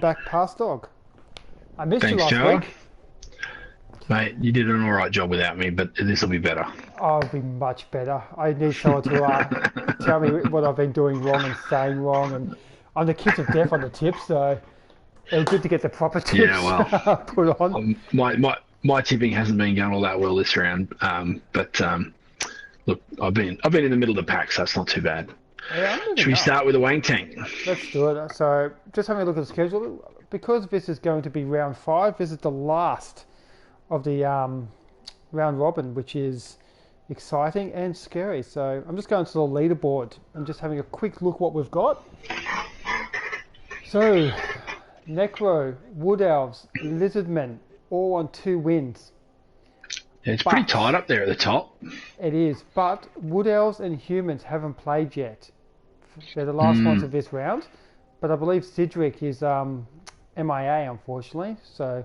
back past dog. I missed you Thanks, last Joe. week. Mate, you did an alright job without me, but this will be better. I'll be much better. I need someone to tell me what I've been doing wrong and saying wrong. And I'm the kiss of death on the tips, so it's good to get the proper Yeah, tips well, put on. my tipping hasn't been going all that well this round. But look, I've been in the middle of the pack, so it's not too bad. Yeah, I'm Should moving we up. start with the Wang Tank? Let's do it. So, just having a look at the schedule. Because this is going to be round 5, this is the last of the round robin, which is exciting and scary. So, I'm just going to the leaderboard and just having a quick look what we've got. So, Necro, Wood Elves, Lizardmen, all on 2 wins. Yeah, it's pretty But tight up there at the top. it is, but Wood Elves and Humans haven't played yet. They're the last ones of this round, but I believe Cedric is MIA, unfortunately. So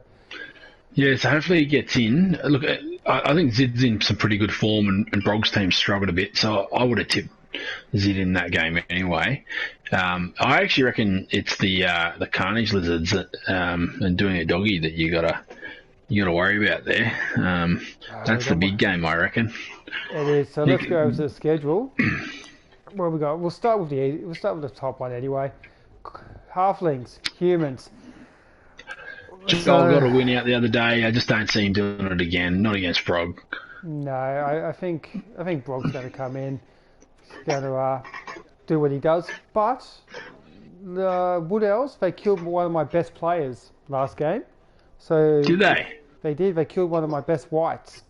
Yeah, so hopefully he gets in. Look, I think Zid's in some pretty good form, and Brog's team struggled a bit, so I would have tipped Zid in that game anyway. I actually reckon it's the Carnage Lizards and doing a doggy that you gotta worry about there. That's the big game, I reckon. it is. So let's go over to the schedule. Where we go? We'll start with the top one anyway. Halflings, Humans. Joel got a win out the other day. I just don't see him doing it again. Not against Brog. No, I think Brog's going to come in. He's going to do what he does. But the Wood Elves, they killed one of my best players last game. So Did they? They did. They killed one of my best whites.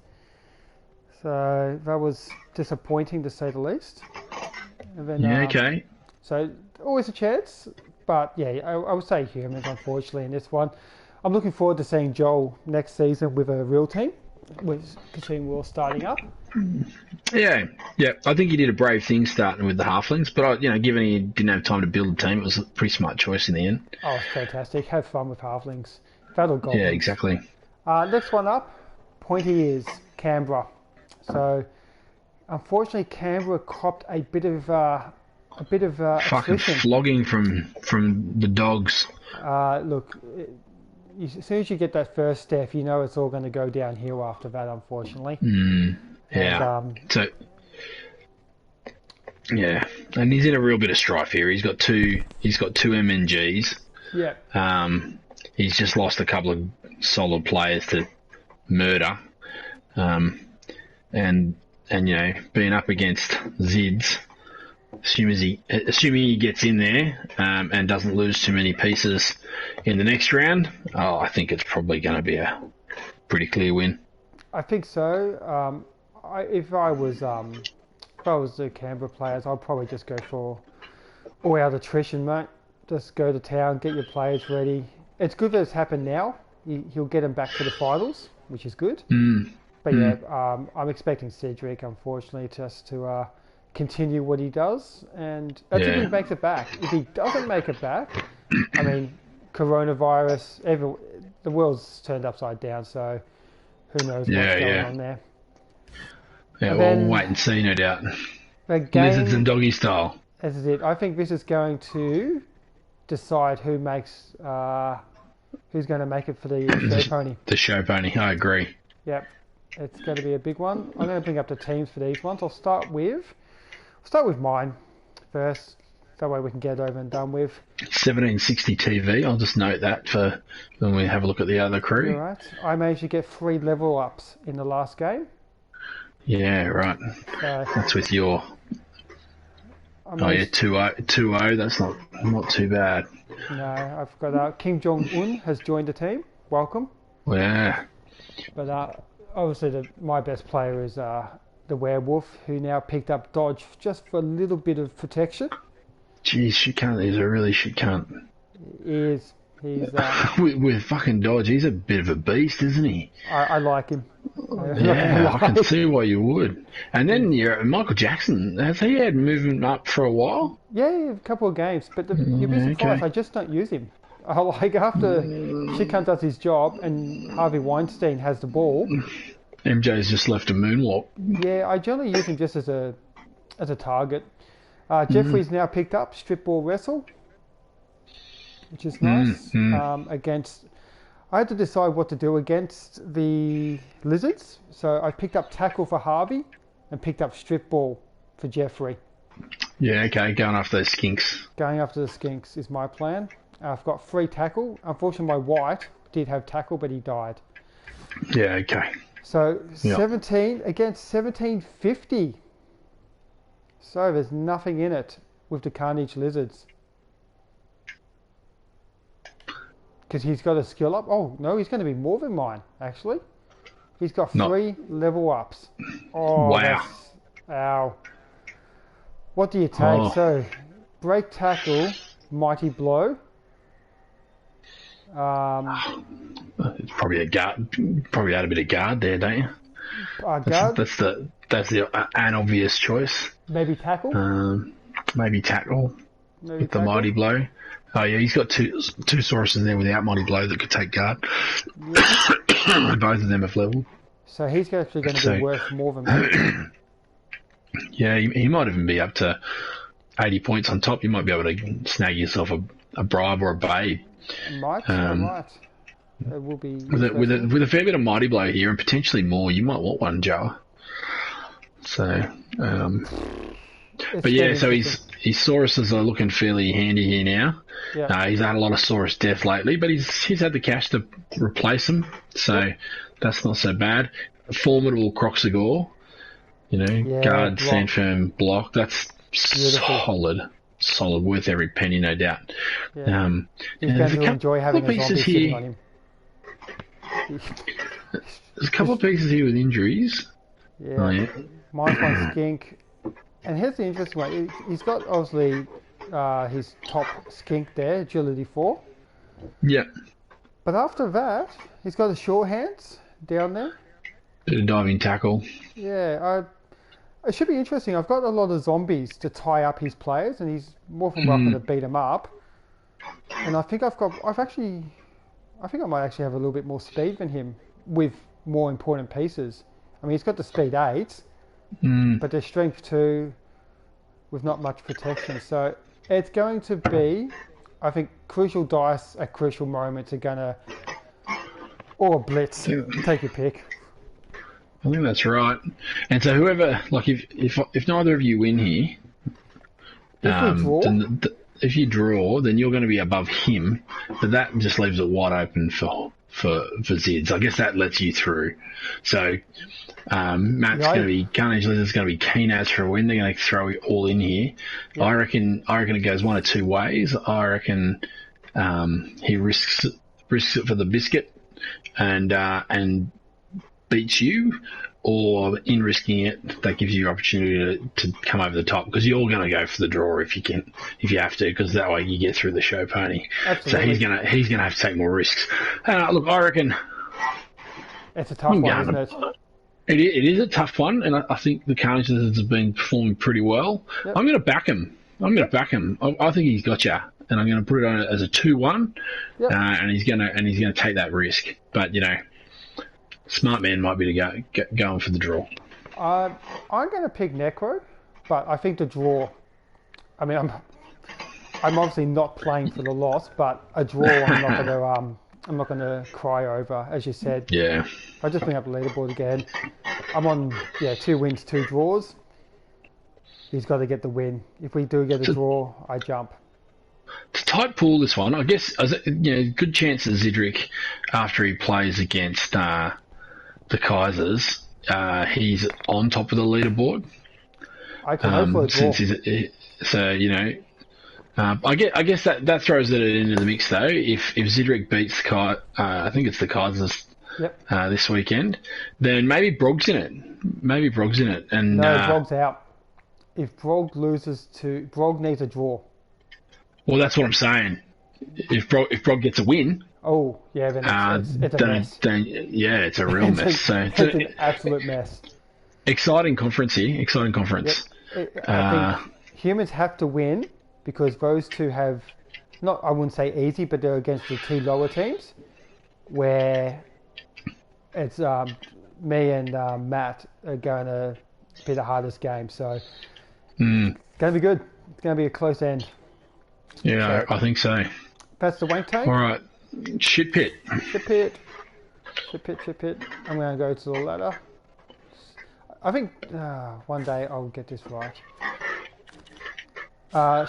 So that was disappointing to say the least. And then, Yeah, okay. So always a chance, but yeah, I would say Humans, unfortunately, in this one. I'm looking forward to seeing Joel next season with a real team, with Team Will starting up. Yeah. I think he did a brave thing starting with the Halflings, but given he didn't have time to build a team, it was a pretty smart choice in the end. Oh, fantastic. Have fun with Halflings. Battle Goblins. Yeah, exactly. Next one up, pointy is Canberra. So, unfortunately, Canberra copped a bit of Fucking attrition. flogging from the dogs. Look, as soon as you get that first step, you know it's all going to go downhill after that, unfortunately. Yeah. And, Yeah, and he's in a real bit of strife here. He's got two MNGs. yeah, He's just lost a couple of solid players to murder. And being up against Zids, assuming he gets in there and doesn't lose too many pieces in the next round, I think it's probably going to be a pretty clear win. I think so. If I was the Canberra players, I'd probably just go for all out attrition, mate. Just go to town, get your players ready. It's good that it's happened now. He'll get them back to the finals, which is good. But yeah, I'm expecting Cedric, unfortunately, just to continue what he does. And that's if he makes it back. If he doesn't make it back, I mean, coronavirus, the world's turned upside down, so who knows what's going on there. Yeah, And we'll then wait and see, no doubt. the game, Lizards and doggy style. this is it. I think this is going to decide who's going to make it for the show pony. The show pony, I agree. Yep, it's going to be a big one. I'm going to bring up the teams for these ones. I'll start with mine first. That way we can get it over and done with. 1760 TV. I'll just note that for when we have a look at the other crew. All right. I managed to get 3 level ups in the last game. Yeah, right. So That's with your. I Oh yeah, managed, 2-0. That's not too bad. no, I've got Kim Jong Un has joined the team. Welcome. Yeah. But obviously my best player is the werewolf, who now picked up dodge just for a little bit of protection. Jeez, shit cunt. He's a really shit cunt. He's with fucking dodge, he's a bit of a beast, isn't he? I like him. Yeah, I can see why you would. And then Michael Jackson, has he had movement up for a while? Yeah, a couple of games, but you'd be surprised. Okay. I just don't use him. Like after Shitcunt does his job and Harvey Weinstein has the ball, MJ's just left a moonwalk. yeah, I generally use him just as a target. Jeffrey's now picked up strip ball wrestle. which is Mm, nice. mm. Against, I had to decide what to do against the Lizards, so I picked up tackle for Harvey and picked up strip ball for Jeffrey. Yeah, okay, going after those skinks. Going after the Skinks is my plan. I've got 3 tackle. Unfortunately, my White did have tackle, but he died. Yeah, okay. So Yeah. 17 against 1750. So there's nothing in it with the Carnage Lizards. Because he's got a skill up. Oh, no, he's going to be more than mine, actually. He's got Not 3 level ups. Oh, wow. that's... Ow. What do you take? Oh, So, break tackle, mighty blow. it's probably a guard. Probably add a bit of guard there, don't you? Guard, That's the an obvious choice. maybe tackle. Maybe tackle Maybe with the tackle. mighty blow. Oh yeah, he's got two Sauruses there without mighty blow that could take guard. Yeah. Both of them have leveled. So he's actually going to So be worth more than me. yeah, he might even be up to 80 points on top. You might be able to snag yourself a bribe or a babe. Might, Um, might. It will be With a fair bit of mighty blow here and potentially more, you might want one, Joe. So, but yeah, so his Sauruses are looking fairly handy here now. Yeah. He's had a lot of Saurus death lately, but he's had the cash to replace them, so that's not so bad. Formidable Croxagore, Yeah, guard, block. stand firm, block. That's Beautiful. solid, worth every penny, no doubt. Yeah. He's and going there's to enjoy having a pieces zombie sitting here. on him. There's a couple of pieces here with injuries. Yeah. Oh yeah. Mine's one skink. And here's the interesting one. He's got obviously his top skink there, agility 4. Yep. But after that, he's got the sure hands down there. Bit of diving tackle. Yeah, it should be interesting. I've got a lot of zombies to tie up his players, and he's more than welcome to beat them up. And I think I might actually have a little bit more speed than him with more important pieces. I mean, he's got the speed 8, but there's strength 2 with not much protection. So it's going to be, I think, crucial dice at crucial moments are going to, or a blitz. Take your pick. I think that's right. And so whoever, like, if neither of you win here, If we draw, then if you draw, then you're going to be above him. But that just leaves it wide open for Zids. I guess that lets you through. So Matt's going to be Carnage Lizard's going to be keen as for a win. They're going to throw it all in here. Yep. I reckon it goes one of two ways. I reckon he risks it for the biscuit and beats you, or in risking it, that gives you the opportunity to come over the top, because you're going to go for the draw if you have to, because that way you get through the show pony. Absolutely. So he's gonna have to take more risks. Look, I reckon it's a tough one, isn't it? It is a tough one, and I think the Carnage Lizards have been performing pretty well. Yep. I'm going to back him. I think he's got you, and I'm going to put it on as a 2-1. Yep. And he's going to take that risk, but smart man might be going for the draw. I'm going to pick Necro, but I think the draw. I mean, I'm obviously not playing for the loss, but a draw I'm not going to cry over, as you said. Yeah. I just bring up the leaderboard again. I'm on 2 wins, 2 draws. He's got to get the win. If we do get a draw, I jump. It's a tight pool, this one. I guess good chance that Zidric, after he plays against the Kaisers, he's on top of the leaderboard. I can hope for a draw. I guess that throws it into the mix, though. If Zidric beats I think it's the Kaisers this weekend, then maybe Brog's in it. And no, Brog's out. If Brog loses Brog needs a draw. Well, that's what I'm saying. If Brog gets a win. Oh, yeah, then it's a mess. It's a real mess. It's an absolute mess. Exciting conference here. Yep. I think humans have to win, because those two have, I wouldn't say easy, but they're against the 2 lower teams, where it's me and Matt are going to be the hardest game. So it's going to be good. It's going to be a close end. Yeah, I think so. That's the wank All tank. right. Shit pit. Ship it. Ship it. I'm going to go to the ladder. I think one day I'll get this right. All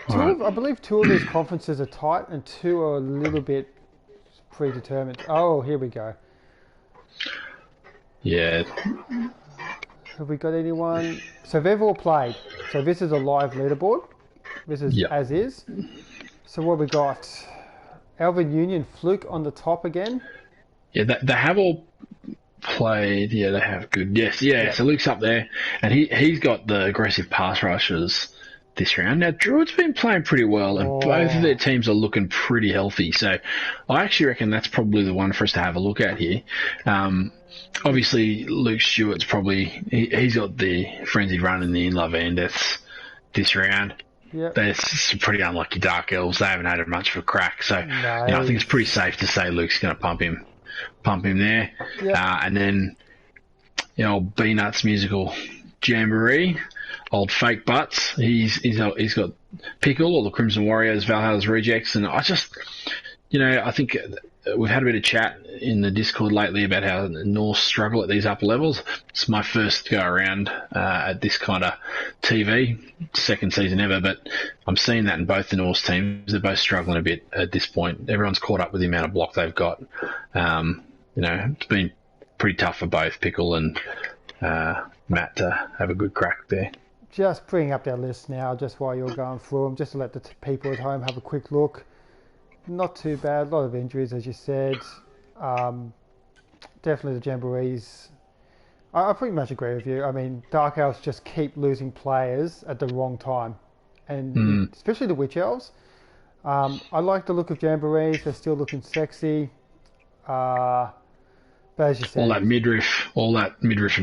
right. I believe two of these conferences are tight and two are a little bit predetermined. Oh, here we go. Yeah. Have we got anyone? So they've all played. So this is a live leaderboard. This is Yep. as is. So what we got? Alvin Union Fluke on the top again. Yeah, they have all played. Yeah, they have good. Yes, yeah. Yep. So Luke's up there, and he's got the aggressive pass rushes this round. Now, Druid's been playing pretty well, and both of their teams are looking pretty healthy. So I actually reckon that's probably the one for us to have a look at here. Obviously, Luke Stewart's probably he's got the frenzied run in the in-love Andeths this round. Yep. They're some pretty unlucky Dark Elves. They haven't had much of a crack, so Nice. I think it's pretty safe to say Luke's going to pump him there. Yep. And then old B-Nuts musical jamboree, old fake butts. He's got Pickle or the Crimson Warriors, Valhalla's rejects, and I think we've had a bit of chat in the Discord lately about how the Norse struggle at these upper levels. It's my first go around at this kind of TV, second season ever, but I'm seeing that in both the Norse teams. They're both struggling a bit at this point. Everyone's caught up with the amount of block they've got. It's been pretty tough for both Pickle and Matt to have a good crack there. Just bring up their list now, just while you're going through them, just to let the people at home have a quick look. Not too bad. A lot of injuries, as you said. Definitely the Jamborees. I pretty much agree with you. I mean, Dark Elves just keep losing players at the wrong time. And especially the Witch Elves. I like the look of Jamborees. They're still looking sexy. But as you said... all that midriff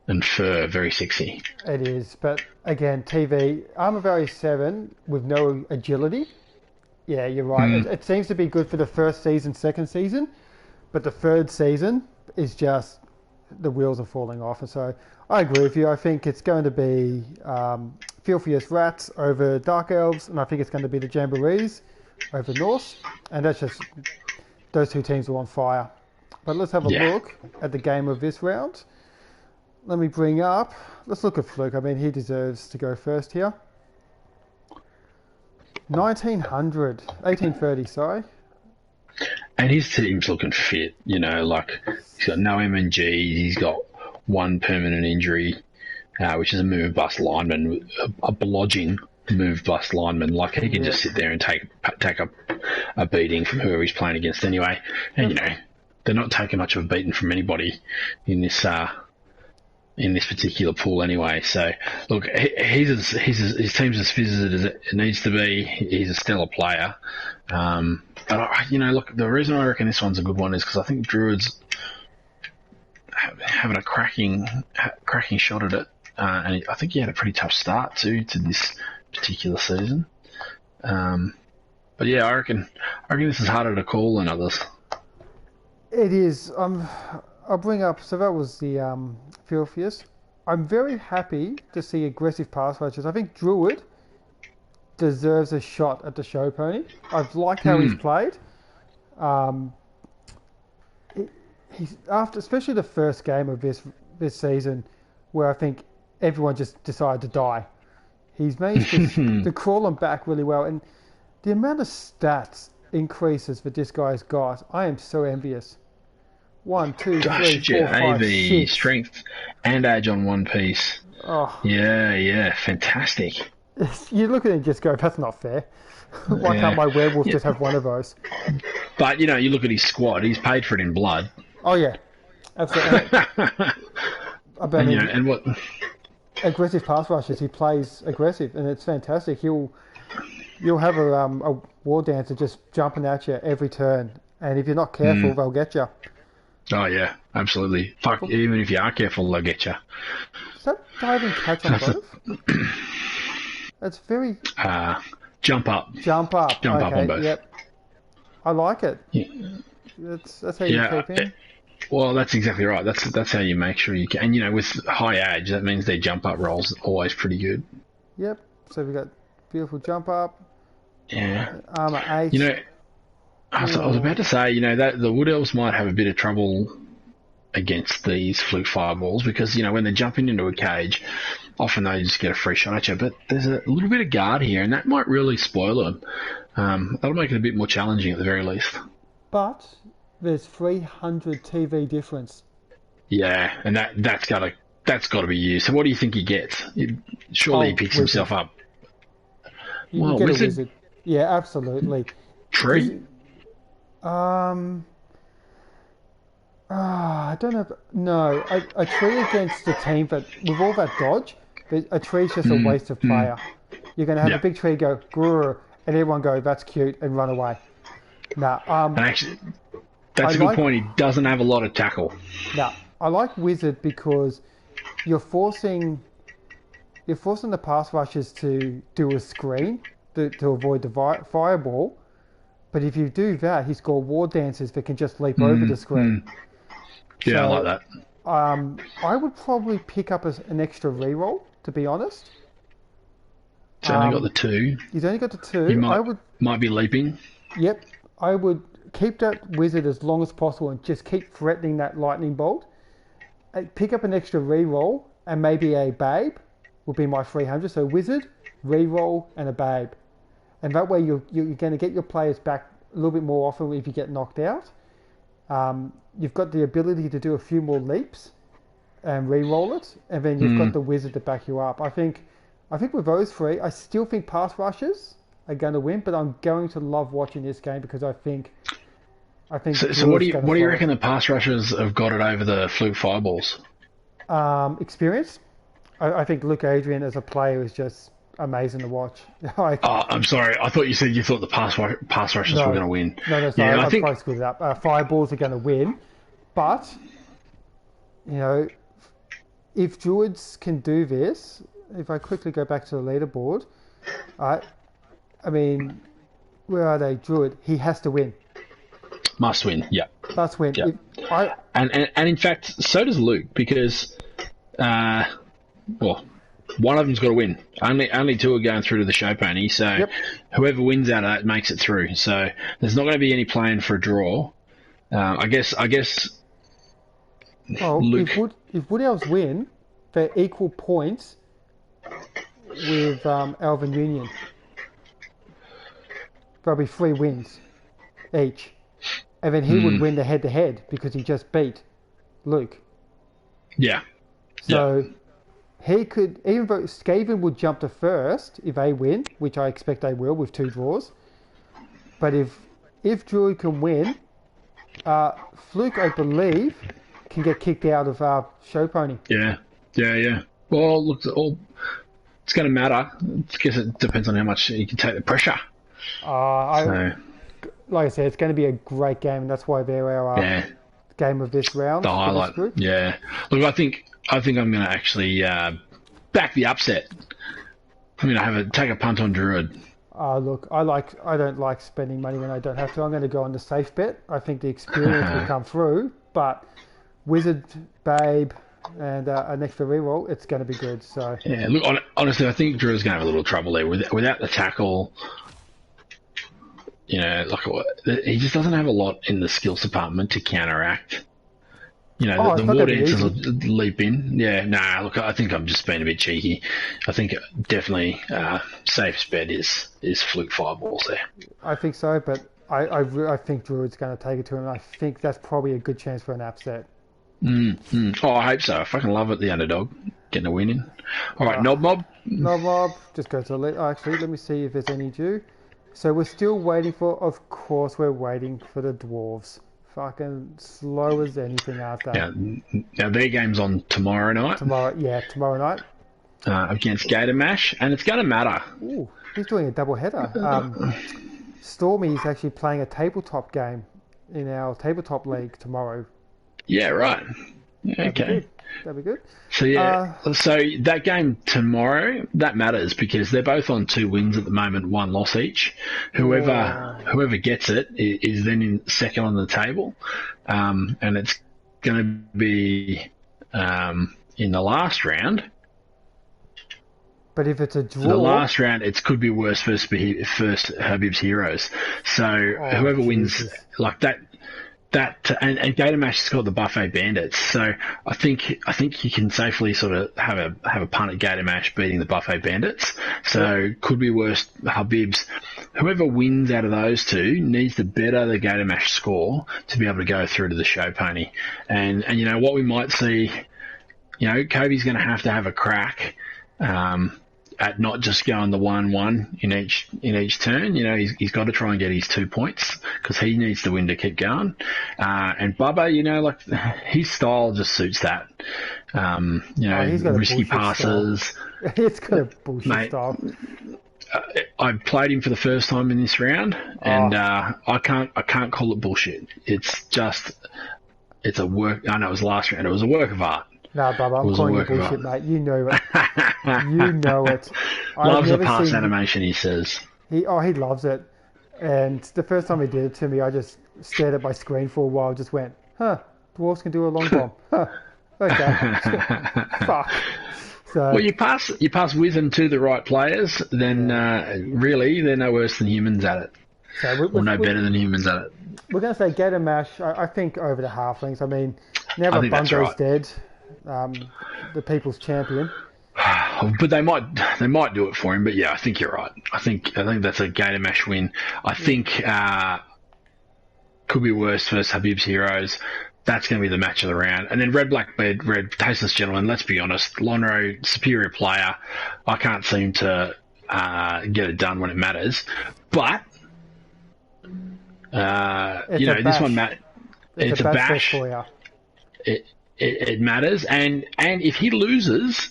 and fur, very sexy. It is. But again, TV, Armor Valley 7 with no agility. Yeah, you're right. It seems to be good for the first season, second season, but the third season is just the wheels are falling off. And so I agree with you. I think it's going to be Filthiest Rats over Dark Elves, and I think it's going to be the Jamborees over Norse. And that's just those two teams are on fire. But let's have a look at the game of this round. Let's look at Fluke. I mean, he deserves to go first here. 1830, sorry. And his team's looking fit, he's got no MNG, he's got one permanent injury, which is a move bust lineman, a blodging move bust lineman. Like, he can just sit there and take a beating from whoever he's playing against anyway. And, they're not taking much of a beating from anybody in this particular pool anyway. So, look, his team's as fit as it needs to be. He's a stellar player. But, look, the reason I reckon this one's a good one is because I think Druid's having a cracking shot at it. And I think he had a pretty tough start, too, to this particular season. But, yeah, I reckon this is harder to call than others. It is. I'll bring up, so that was the Filthiest. I'm very happy to see aggressive pass rushers. I think Druid deserves a shot at the show pony. I've liked how he's played. He's after, especially the first game of this season, where I think everyone just decided to die. He's managed to crawl him back really well, and the amount of stats increases that this guy's got, I am so envious. 1, 2, 3, 4, 5, 6. Strength and edge on one piece. Oh. Yeah, fantastic. You look at it and just go, that's not fair. Why can't my werewolf just have one of those? But, you look at his squad, he's paid for it in blood. Oh, yeah. Absolutely. And what... Aggressive pass rushes, he plays aggressive, and it's fantastic. You'll have a war dancer just jumping at you every turn, and if you're not careful, they'll get you. Oh, yeah, absolutely. Fuck, even if you are careful, they'll get you. Is that dive and catch on both? That's very... Jump up. Jump up on both. Yep. I like it. Yeah. That's how you keep in. Well, that's exactly right. That's how you make sure you can. And, with high edge, that means their jump up rolls always pretty good. Yep. So we've got beautiful jump up. Yeah. Armour You 8. know, I was Ooh. about to say, that the Wood Elves might have a bit of trouble against these fluke fireballs because, when they're jumping into a cage, often they just get a free shot at you. But there's a little bit of guard here, and that might really spoil them. That'll make it a bit more challenging at the very least. But there's 300 TV difference. Yeah, and that's got to be used. So what do you think he gets? Surely he Oh, picks wizard. himself up. You Well, get a wizard wizard. Yeah, absolutely. Because tree. um, I don't know. No, a tree against a team, but with all that dodge, a tree's just a Mm, waste of mm, player. You're going to have a yeah, big tree go grrr, and everyone go, "That's cute," and run away. Nah, and actually, I that's a good like point. He doesn't have a lot of tackle. nah, I like wizard because you're forcing you're forcing the pass rushers to do a screen to avoid the fireball. But if you do that, he's got war dancers that can just leap over the Mm, screen. mm. Yeah, I like So that. I would probably pick up an extra reroll, to be honest. He's only got the two. He's only got the He two. might be leaping. Yep, I would keep that wizard as long as possible and just keep threatening that lightning bolt. Pick up an extra reroll and maybe a babe would be my 300. So wizard, reroll, and a babe. And that way you're going to get your players back a little bit more often if you get knocked out. You've got the ability to do a few more leaps and re-roll it, and then you've got Mm. the wizard to back you up. I think with those three, I still think pass rushers are going to win, but I'm going to love watching this game because I think So what do Druid's you going to what do you flourish. reckon the pass rushers have got it over the fluke fireballs? Experience. I think Luke Adrian as a player is just amazing to watch. Like, I'm sorry. I thought you thought the pass rushers were no, going to win. no, sorry, Yeah, I I've think. probably screwed it up. Fireballs are going to win, but you know, if Druids can do this, if I quickly go back to the leaderboard, I, I mean, where are they? Druid, he has to win. Must win. Yeah, Must win. yeah. If I, And in fact, so does Luke because, uh, well, one of them's got to win. Only two are going through to the show pony. So yep. whoever wins out of that makes it through. So there's not going to be any plan for a draw. I guess Oh, Luke. if Wood Elves win, they're equal points with Elven Union. There'll be 3 wins each, and then he would Mm, win the head-to-head because he just beat Luke. yeah, yeah. So he could, even though Skaven would jump to first if they win, which I expect they will with 2 draws. But if Druid can win, Fluke, I believe, can get kicked out of Show Pony. Yeah, yeah, yeah. Well, look, it's going to matter. I guess it depends on how much you can take the pressure. So, Like I said, it's going to be a great game, and that's why they're our yeah, game of this round the for this highlight. group. Yeah. Look, I think I'm going to actually back the upset. I'm going to take a punt on Druid. Look, I don't like spending money when I don't have to. I'm going to go on the safe bet. I think the experience will come through, but Wizard, Babe, and an extra reroll, it's going to be good. So Yeah. Look, honestly, I think Druid's going to have a little trouble there without the tackle. He just doesn't have a lot in the skills department to counteract. it's The not war going to be dancers will easy. leap in. Yeah, nah, look, I think I'm just being a bit cheeky. I think definitely safest bet is fluke fireballs there. I think so, but I think Druid's going to take it to him. I think that's probably a good chance for an upset. Oh, I hope so. I fucking love it, the underdog. Getting a win in. All right, Uh, Knob Mob. No, Rob, just go to the actually, let me see if there's any due. So we're still waiting of course, we're waiting for the dwarves. Fucking slow as anything, aren't they? Now their game's on tomorrow night Tomorrow night. against Gator Mash, and it's going to matter. Ooh, he's doing a double header. Stormy's actually playing a tabletop game in our tabletop league tomorrow. Yeah, right. That'd be Okay. good. That'd be good. So that game tomorrow, that matters because they're both on 2 wins at the moment, 1 loss each. Whoever gets it is then in second on the table, and it's going to be in the last round. But if it's a So the draw, last round, it could be worse first Habib's Heroes. So oh whoever wins Jesus. like and Gatormash has got the Buffet Bandits. So I think you can safely sort of have a punt at Gatormash beating the Buffet Bandits. So could be worse Habib's. Whoever wins out of those two needs to better the Gatormash score to be able to go through to the show pony. And you know what we might see. You know, Kobe's going to have a crack. At not just going the 1-1 in each turn. You know, he's got to try and get his 2 points because he needs to win to keep going. And Bubba, you know, like his style just suits that. You know, He's got a risky bullshit passes. style. It's got a bullshit Mate, style. I played him for the first time in this round, and I can't call it bullshit. It's a work. I know it was last round. It was a work of art. No, Bubba, I'm calling you bullshit, mate. You know it. You know it. Loves the pass animation, he says. He loves it. And the first time he did it to me, I just stared at my screen for a while, just went, huh, dwarves can do a long bomb. Huh, okay. Fuck. So, well, you pass wisdom to the right players, then really they're no worse than humans at it. So or no better than humans at it. We're going to say Gatormash, I think, over the halflings. I mean, now that Bungo's right. dead, the people's champion. But they might do it for him. But yeah, I think you're right. I think that's a Gatormash win. I think could be worse versus Habib's Heroes. That's going to be the match of the round. And then Red, Black, Red, Tasteless Gentleman, let's be honest, Lonro, superior player. I can't seem to get it done when it matters. But, you know, this one, it's a bash. For you. It matters. And if he loses,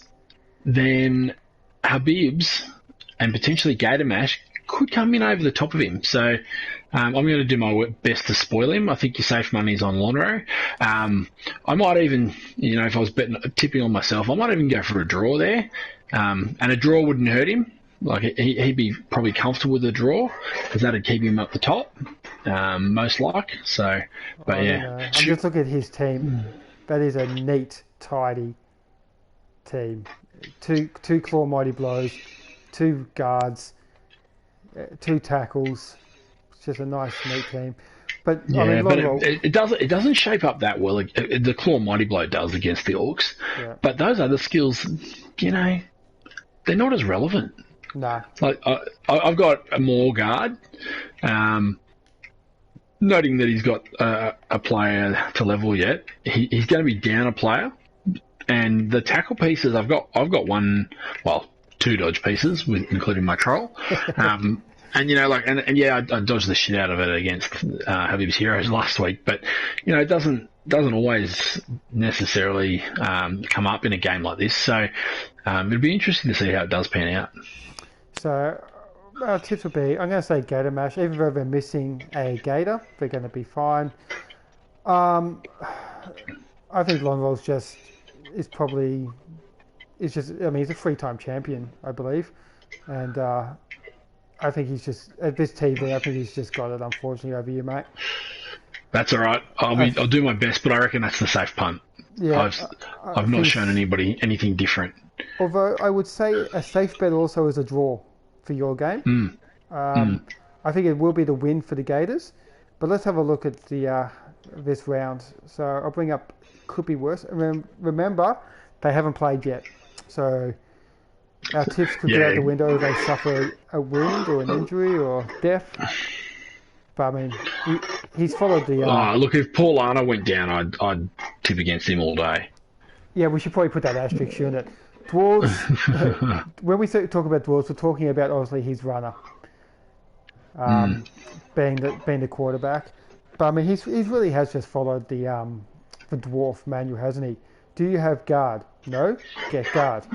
then Habib's and potentially Gatormash could come in over the top of him. So I'm going to do my best to spoil him. I think your safe money's on Lonro. I might even, you know, if I was tipping on myself, I might even go for a draw there. And a draw wouldn't hurt him. Like he'd be probably comfortable with a draw because that'd keep him up the top, most like. So, but yeah. I'm just looking at his team. That is a neat, tidy team. Two claw mighty blows, 2 guards, 2 tackles. It's just a nice, neat team. But yeah, I mean, but it doesn't shape up that well. The claw mighty blow does against the Orcs, but those other skills, you know, they're not as relevant. Nah. Like I've got a more guard. Noting that he's got a player to level yet, he's going to be down a player. And the tackle pieces, I've got 2 dodge pieces, including my troll. And you know, like, and yeah, I dodged the shit out of it against Habib's Heroes last week. But you know, it doesn't always necessarily come up in a game like this. So it'll be interesting to see how it does pan out. So our tips would be, I'm going to say Gatormash. Even though they're missing a Gator, they're going to be fine. I think Lonroll's he's a 3-time champion, I believe. And I think he's just, at this TV, I think he's just got it, unfortunately, over you, mate. That's all right. I'll do my best, but I reckon that's the safe punt. Yeah, I've not shown anybody anything different. Although I would say a safe bet also is a draw for your game. I think it will be the win for the Gators. But let's have a look at the this round. So I'll bring up could be worse. Remember, they haven't played yet. So our tips could go out the window if they suffer a wound or an injury or death. But I mean, he's followed the... look, if Paul Arna went down, I'd tip against him all day. Yeah, we should probably put that asterisk in it. Dwarves, when we talk about Dwarves, we're talking about obviously his runner, being the quarterback. But I mean, he really has just followed the Dwarf manual, hasn't he? Do you have guard? No? Get guard.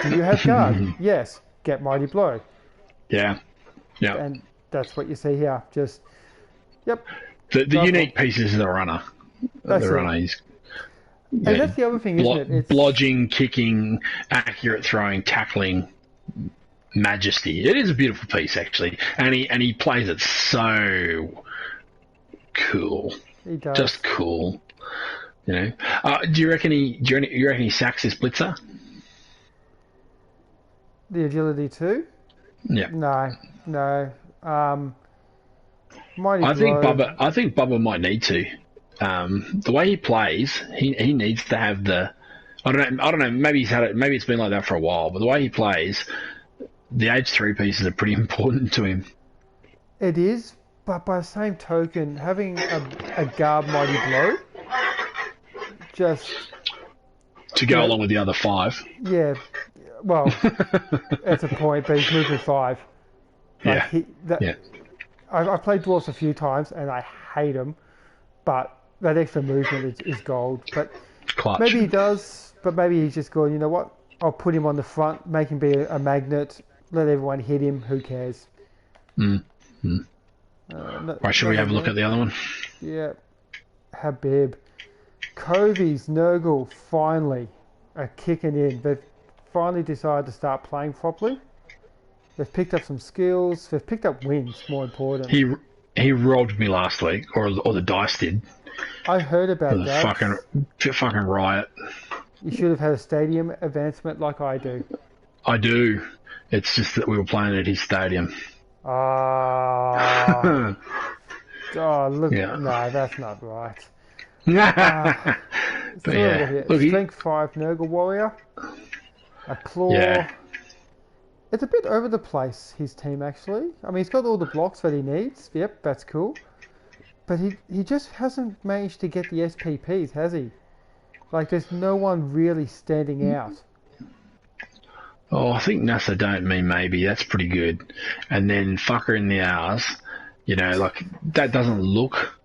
Do you have guard? Yes. Get mighty blow. Yeah. Yeah. And that's what you see here. Just, yep. The unique piece is the runner. That's the runner. And that's the other thing, isn't it? It's blodging, kicking, accurate throwing, tackling, majesty. It is a beautiful piece, actually, and he plays it so cool. He does. Just cool. You know. Do you reckon he sacks his blitzer? The agility too? Yeah. No, no. Mighty I think Blow. Bubba. I think Bubba might need to. The way he plays, he needs to have the. I don't know. I don't know. Maybe he's had it. Maybe it's been like that for a while. But the way he plays, the age 3 pieces are pretty important to him. It is, but by the same token, having a guard Mighty Blow, just To go yeah, along with the other 5. yeah. Well, it's a point, but he's moving 5. Like Yeah. that. Yeah. I've played dwarves a few times and I hate them, but that extra movement is gold. But Clutch. maybe he does, but maybe he's just going, you know what? I'll put him on the front, make him be a magnet, let everyone hit him. Who cares? Mm. Right, should we have a look at the other one? Yeah. Habib. Kovi's Nurgle finally are kicking in. They've finally decided to start playing properly. They've picked up some skills. They've picked up wins, more important. He robbed me last week, or the dice did. I heard about that. Fucking riot. You should have had a stadium advancement like I do. I do. It's just that we were playing at his stadium. Ah. Oh, look. Yeah. No, that's not right. But yeah, look, Strength 5 Nurgle Warrior. A Claw. Yeah. It's a bit over the place, his team, actually. I mean, he's got all the blocks that he needs. Yep, that's cool. But he just hasn't managed to get the SPPs, has he? Like, there's no one really standing out. Oh, I think NASA don't mean maybe. That's pretty good. And then fucker in the hours, like that doesn't look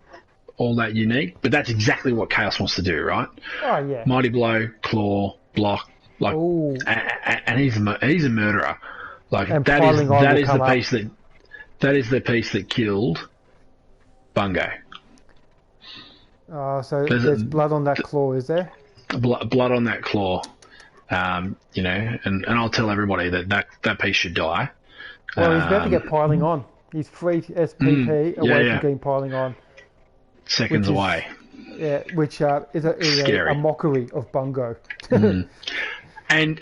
all that unique, but that's exactly what Chaos wants to do, right? Oh, yeah. Mighty Blow, Claw, Block, and he's a murderer. Like and that is the piece that killed Bungo. So there's blood on that claw, is there? Blood on that claw. And I'll tell everybody that piece should die. Well, he's about to get piling on. He's 3 SPP away from getting piling on. Seconds away. Yeah, which is a mockery of Bungo. And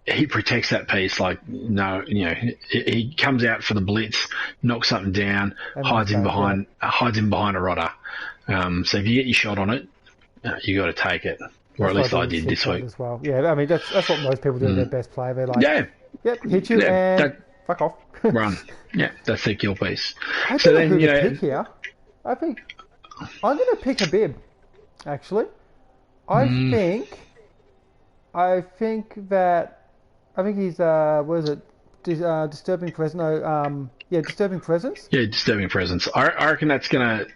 he protects that piece like he comes out for the blitz, knocks something down, hides him behind a rodder. So if you get your shot on it, you got to take it. Or at least I did this week as well. Yeah, I mean that's what most people do in their best play. They're like, yep, hit you and fuck off. Run. Yeah, that's their kill piece. I don't know who to pick here. I think I'm going to pick Habib. Actually, I think he's what is it? Disturbing presence. No, disturbing presence. Yeah, disturbing presence. I reckon that's gonna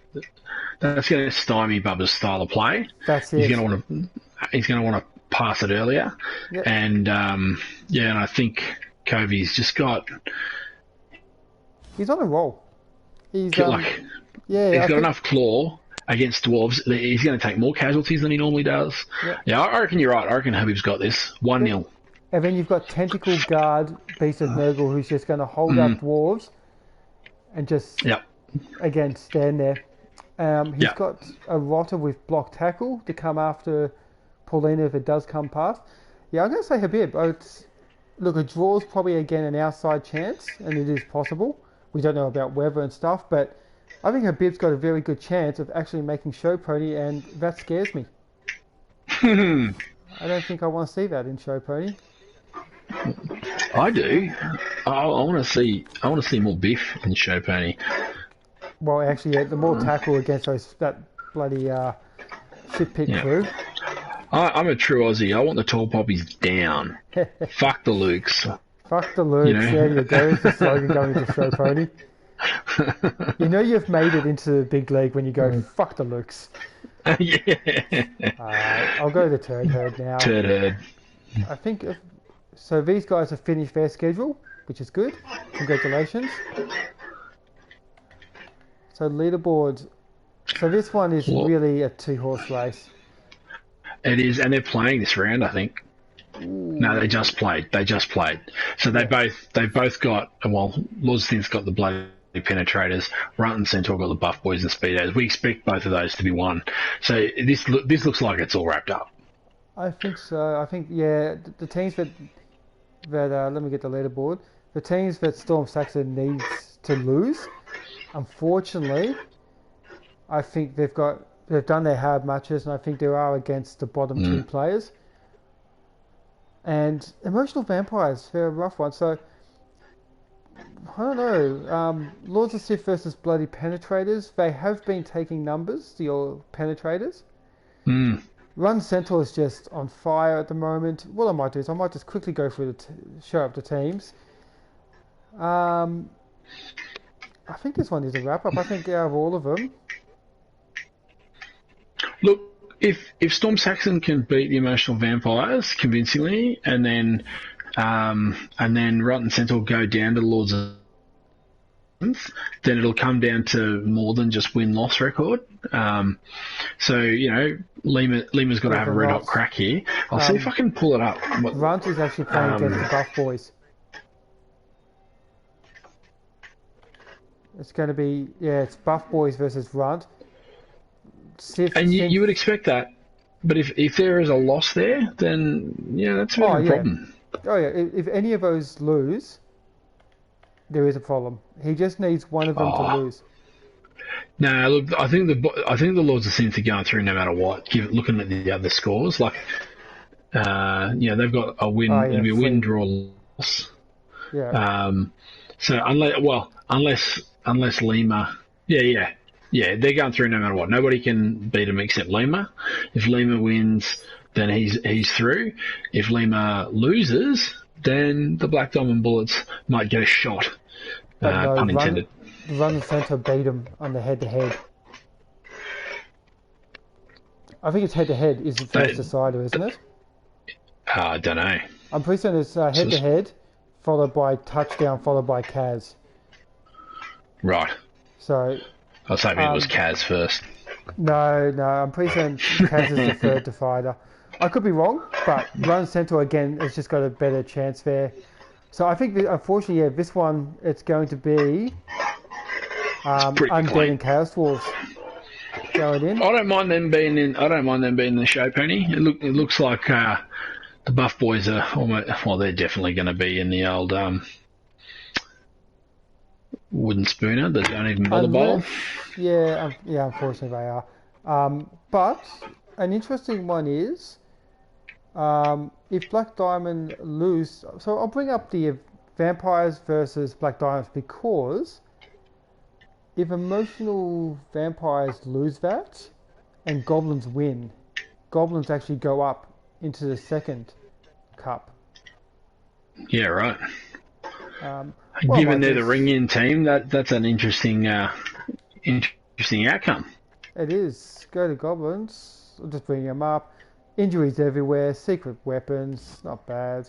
stymie Bubba's style of play. That's it. He's gonna want to pass it earlier, and and I think Kovi's just got. He's on a roll. He's got enough claw against dwarves. He's going to take more casualties than he normally does. Yeah, I reckon you're right. I reckon Habib's got this 1-0. And then you've got Tentacle Guard, Beast of Nurgle, who's just going to hold up dwarves and just, again, stand there. He's got a rotter with block tackle to come after Paulina if it does come past. Yeah, I'm going to say Habib. Look, a draw's probably, again, an outside chance, and it is possible. We don't know about weather and stuff, but I think Habib's got a very good chance of actually making show pony, and that scares me. I don't think I want to see that in show pony. I do. I want to see more biff in show pony. Well, actually, the more tackle against that bloody shit pit crew. I'm a true Aussie. I want the tall poppies down. Fuck the Lukes. Fuck the Lukes. There you go. It's the slogan going into show pony. You've made it into the big league when you go, fuck the Lukes. I'll go to Turd Herd now. Turd Herd. I think so. These guys have finished their schedule, which is good. Congratulations. So leaderboards. So this one is really a 2-horse race. It is, and they're playing this round, I think. Ooh. No, they just played. So they both got. Well, Lordstein's got the bloody penetrators. Runt and Centaur got the buff boys and speedos. We expect both of those to be won. So this looks like it's all wrapped up. I think so. I think the teams that that let me get the leaderboard. The teams that Storm Saxon needs to lose, unfortunately, I think they've done their hard matches, and I think they are against the bottom two players. And Emotional Vampires, they're a rough one. So I don't know. Lords of Sith versus Bloody Penetrators. They have been taking numbers, your Penetrators. Run Centaur is just on fire at the moment. What I might do is I might just quickly go through show up the teams. I think this one is a wrap up. I think out of all of them. Look, if Storm Saxon can beat the Emotional Vampires convincingly, and then Rotten Centaur go down to Lords of then it'll come down to more than just win-loss record. So, Lima's got to have a red-hot crack here. I'll see if I can pull it up. Runt is actually playing against the Buff Boys. It's going to be, it's Buff Boys versus Runt. And you would expect that. But if there is a loss there, then, that's a bit of a problem. Oh, yeah. If any of those lose, there is a problem. He just needs one of them to lose. No, look, I think the Lords of Synth are going through no matter what. Looking at the other scores, they've got a win. It'll be a win, draw, loss. Yeah. So unless Lima, they're going through no matter what. Nobody can beat them except Lima. If Lima wins, then he's through. If Lima loses, then the Black Diamond Bullets might get a shot. Pun intended. Run Center beat him on the head-to-head. I think it's head-to-head is the first decider, isn't it? I don't know. I'm pretty certain it's head-to-head, followed by touchdown, followed by Kaz. Right. So... I was hoping it was Kaz first. No, I'm pretty certain Kaz is the third decider. I could be wrong, but Run Centaur again has just got a better chance there. So I think, unfortunately, this one, it's going to be Undead and Chaos Dwarves going in. I don't mind them being in the show pony. It looks like the Buff Boys are they're definitely going to be in the old wooden spooner that don't even bother bowl. Yeah, unfortunately they are. But an interesting one is if Black Diamond lose. So I'll bring up the Vampires versus Black Diamonds because if Emotional Vampires lose that and Goblins win, Goblins actually go up into the second cup. Yeah, right. Given they're the ring-in team, that's an interesting outcome. It is. Go to Goblins. I'll just bring them up. Injuries everywhere. Secret weapons. Not bad.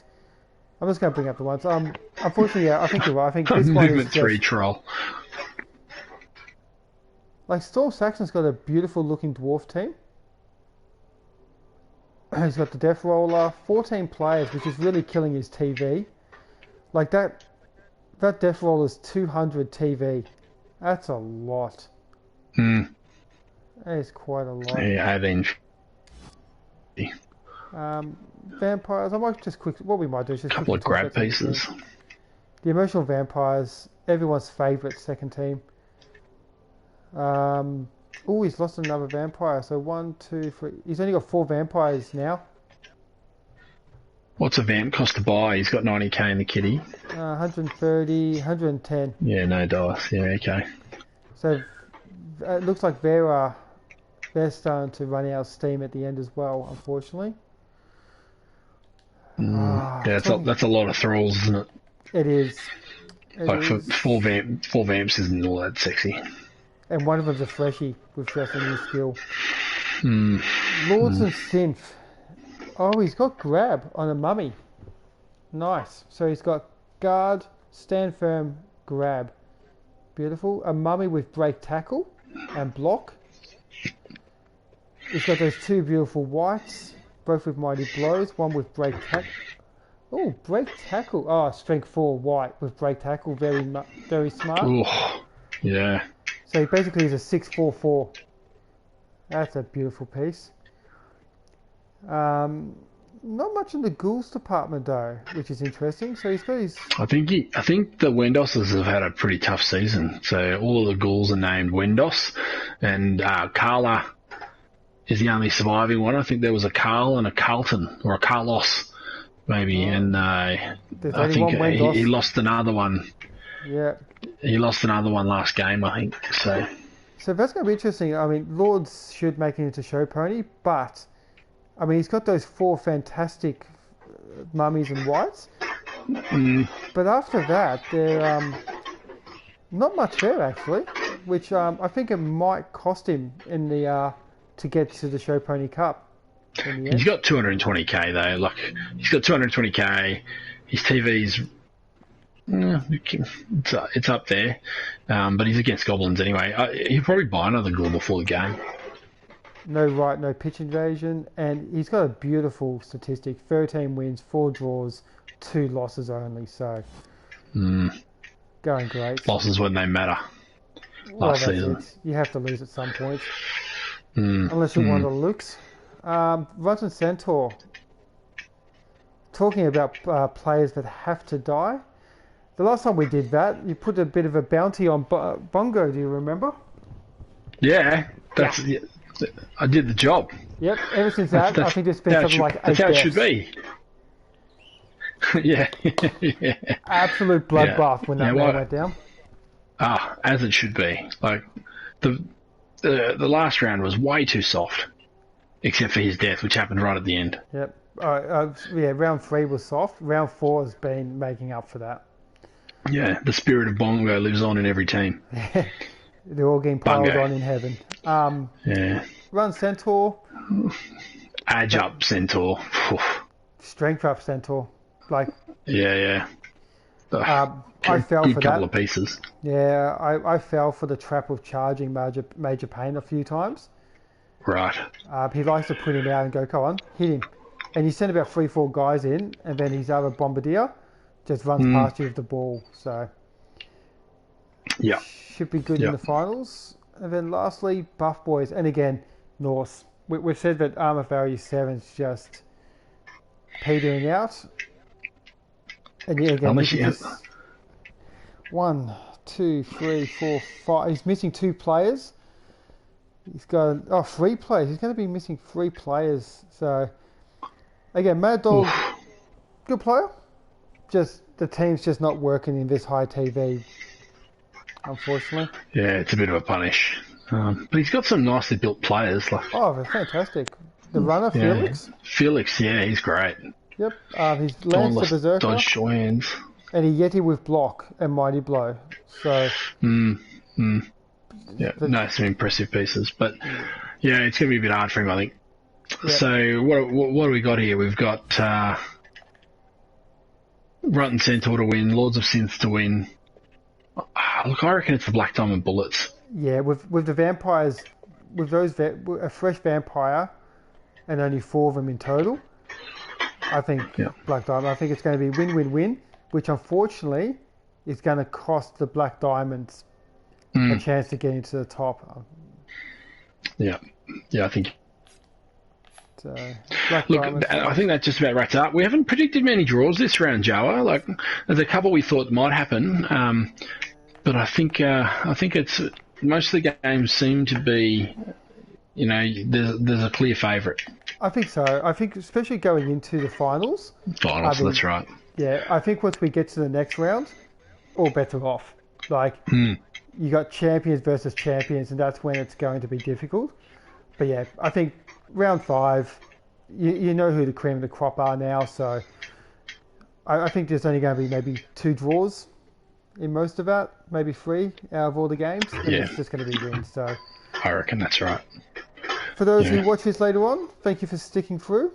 I'm just going to bring up the ones. Unfortunately, I think you're right. I think this one is Movement 3 troll. Like, Storm Saxon's got a beautiful-looking dwarf team. He's got the Death Roller, 14 players, which is really killing his TV. Like, that Death Roller's 200 TV. That's a lot. That is quite a lot. Yeah, 18. Vampires, I might just what we might do is just... A couple of grab pieces. The Emotional Vampires, everyone's favourite second team. He's lost another vampire. So 1, 2, 3. He's only got 4 vampires now. What's a vamp cost to buy? He's got 90k in the kitty. 130, 110. Yeah, no dice. Yeah, okay. So it looks like they're starting to run out of steam at the end as well, unfortunately. That's a lot of thralls, isn't it? It is. For four vamps isn't all that sexy. And one of them's a freshie with just a new skill. Lords and Synth. Oh, he's got grab on a mummy. Nice. So he's got guard, stand firm, grab. Beautiful. A mummy with break tackle and block. He's got those 2 beautiful whites, both with mighty blows. One with break tackle. Oh, break tackle. Oh, strength 4 white with break tackle. Very smart. Ooh, yeah. So he basically is a 6-4-4. That's a beautiful piece. Not much in the Ghouls department though, which is interesting. So he's got his. I think the Wendosses have had a pretty tough season. So all of the Ghouls are named Wendos, and Carla is the only surviving one. I think there was a Carl and a Carlton or a Carlos maybe, and I think he lost another one. Yeah. He lost another one last game, I think. So that's going to be interesting. I mean, Lords should make it into Show Pony, but I mean, he's got those 4 fantastic mummies and whites. But after that, they're not much there actually, which I think it might cost him in the to get to the Show Pony Cup. In the end. He's got 220k though. Like he's got 220k. His TV's it's up there, but he's against goblins anyway. He'll probably buy another ghoul before the game. No right, no pitch invasion, and he's got a beautiful statistic: 13 wins, 4 draws, 2 losses only. So going great. Losses when they matter. Last season, you have to lose at some point, unless you're one of the Lukes. Runt and Centaur. Talking about players that have to die. The last time we did that, you put a bit of a bounty on Bongo. Do you remember? Yeah, I did the job. Yep. Ever since that, I think it's been something like 8 That's how it deaths. should be. Yeah. Absolute bloodbath when that man went down. As it should be. Like the last round was way too soft, except for his death, which happened right at the end. Yep. Round 3 was soft. Round 4 has been making up for that. Yeah, the spirit of Bongo lives on in every team. They're all getting piled on in heaven. Yeah. Run Centaur. Edge up Centaur. Strength up Centaur. Like. Yeah. I fell for that. Couple of pieces. Yeah, I fell for the trap of charging Major Pain a few times. Right. He likes to put him out and go, come on, hit him. And you send about 3-4 guys in, and then his other Bombardier just runs past you with the ball. So yeah, should be good in the finals. And then lastly, Buff Boys. And again, Norse. We've said that Armour Value 7 is just petering out. And yeah, again, just 1, 2, 3, 4, 5. He's missing 2 players. He's got 3 players. He's going to be missing 3 players. So again, Mad Dog, good player. Just the team's just not working in this high TV, unfortunately. Yeah, it's a bit of a punish. But he's got some nicely built players. They're fantastic. The runner, Felix. Felix, yeah, he's great. Yep. He's Lance the Berserker. Dodge Shoyans. And he Yeti with Block and Mighty Blow. So. Yeah, some impressive pieces. But yeah, it's going to be a bit hard for him, I think. Yep. So what do we got here? We've got Runt and Centaur to win, Lords of Synth to win. Look, I reckon it's the Black Diamond Bullets. Yeah, with the vampires, with those a fresh vampire, and only 4 of them in total. I think Black Diamond. I think it's going to be win-win-win, which unfortunately is going to cost the Black Diamonds a chance to get into the top. Yeah, I think. Look, I think that just about wraps up. We haven't predicted many draws this round, Joa. Like, there's a couple we thought might happen, but I think it's most of the games seem to be, there's a clear favourite. I think so. I think especially going into the finals. That's right. Yeah, I think once we get to the next round, all bets are off. Like, you got champions versus champions, and that's when it's going to be difficult. But yeah, I think round 5, you know who the cream of the crop are now, so I think there's only going to be maybe 2 draws in most of that, maybe 3 out of all the games, and it's just going to be wins. So I reckon that's right. For those who watch this later on, thank you for sticking through.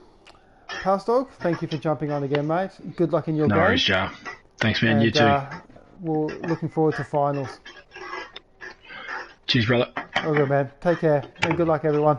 House Dog, thank you for jumping on again, mate. Good luck in your game. No worries, Joe. Thanks, man. You too. We're looking forward to finals. Cheers, brother. All good, man. Take care, and good luck, everyone.